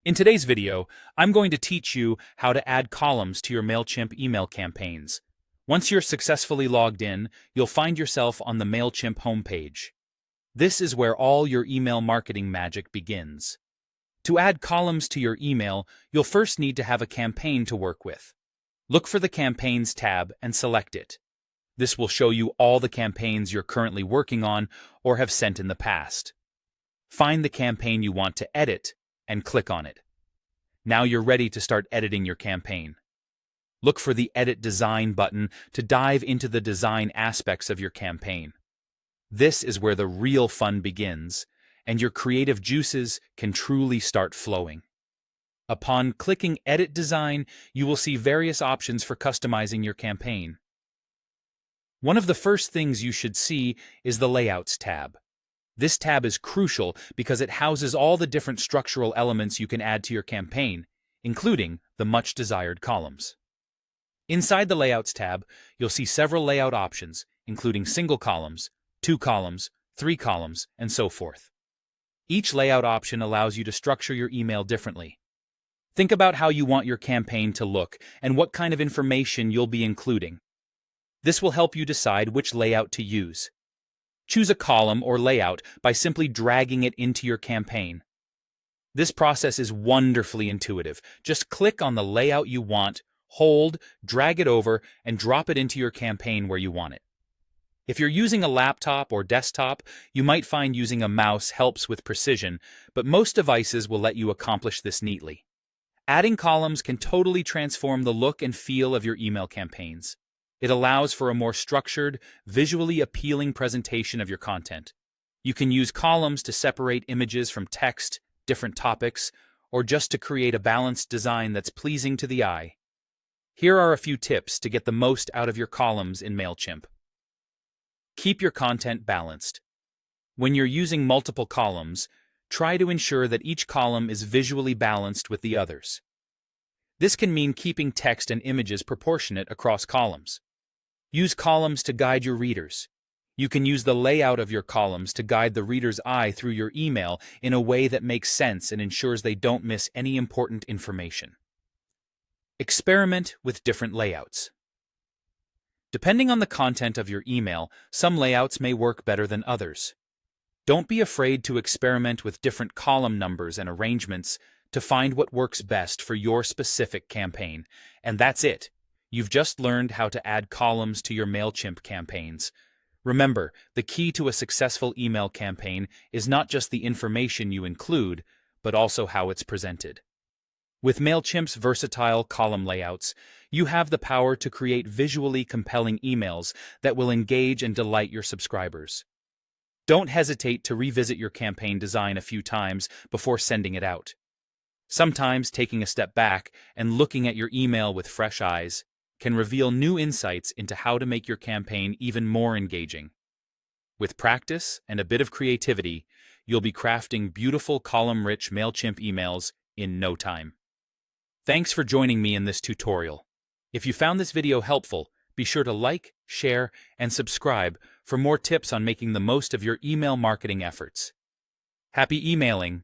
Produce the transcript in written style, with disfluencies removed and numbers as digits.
In today's video, I'm going to teach you how to add columns to your Mailchimp email campaigns. Once you're successfully logged in, you'll find yourself on the Mailchimp homepage. This is where all your email marketing magic begins. To add columns to your email, you'll first need to have a campaign to work with. Look for the Campaigns tab and select it. This will show you all the campaigns you're currently working on or have sent in the past. Find the campaign you want to edit and click on it. Now you're ready to start editing your campaign. Look for the Edit Design button to dive into the design aspects of your campaign. This is where the real fun begins, and your creative juices can truly start flowing. Upon clicking Edit Design, you will see various options for customizing your campaign. One of the first things you should see is the Layouts tab. This tab is crucial because it houses all the different structural elements you can add to your campaign, including the much-desired columns. Inside the Layouts tab, you'll see several layout options, including single columns, 2 columns, 3 columns, and so forth. Each layout option allows you to structure your email differently. Think about how you want your campaign to look and what kind of information you'll be including. This will help you decide which layout to use. Choose a column or layout by simply dragging it into your campaign. This process is wonderfully intuitive. Just click on the layout you want, hold, drag it over, and drop it into your campaign where you want it. If you're using a laptop or desktop, you might find using a mouse helps with precision, but most devices will let you accomplish this neatly. Adding columns can totally transform the look and feel of your email campaigns. It allows for a more structured, visually appealing presentation of your content. You can use columns to separate images from text, different topics, or just to create a balanced design that's pleasing to the eye. Here are a few tips to get the most out of your columns in Mailchimp. Keep your content balanced. When you're using multiple columns, try to ensure that each column is visually balanced with the others. This can mean keeping text and images proportionate across columns. Use columns to guide your readers. You can use the layout of your columns to guide the reader's eye through your email in a way that makes sense and ensures they don't miss any important information. Experiment with different layouts. Depending on the content of your email, some layouts may work better than others. Don't be afraid to experiment with different column numbers and arrangements to find what works best for your specific campaign. And that's it. You've just learned how to add columns to your Mailchimp campaigns. Remember, the key to a successful email campaign is not just the information you include, but also how it's presented. With Mailchimp's versatile column layouts, you have the power to create visually compelling emails that will engage and delight your subscribers. Don't hesitate to revisit your campaign design a few times before sending it out. Sometimes taking a step back and looking at your email with fresh eyes can reveal new insights into how to make your campaign even more engaging. With practice and a bit of creativity, you'll be crafting beautiful column-rich Mailchimp emails in no time. Thanks for joining me in this tutorial. If you found this video helpful, be sure to like, share, and subscribe for more tips on making the most of your email marketing efforts. Happy emailing!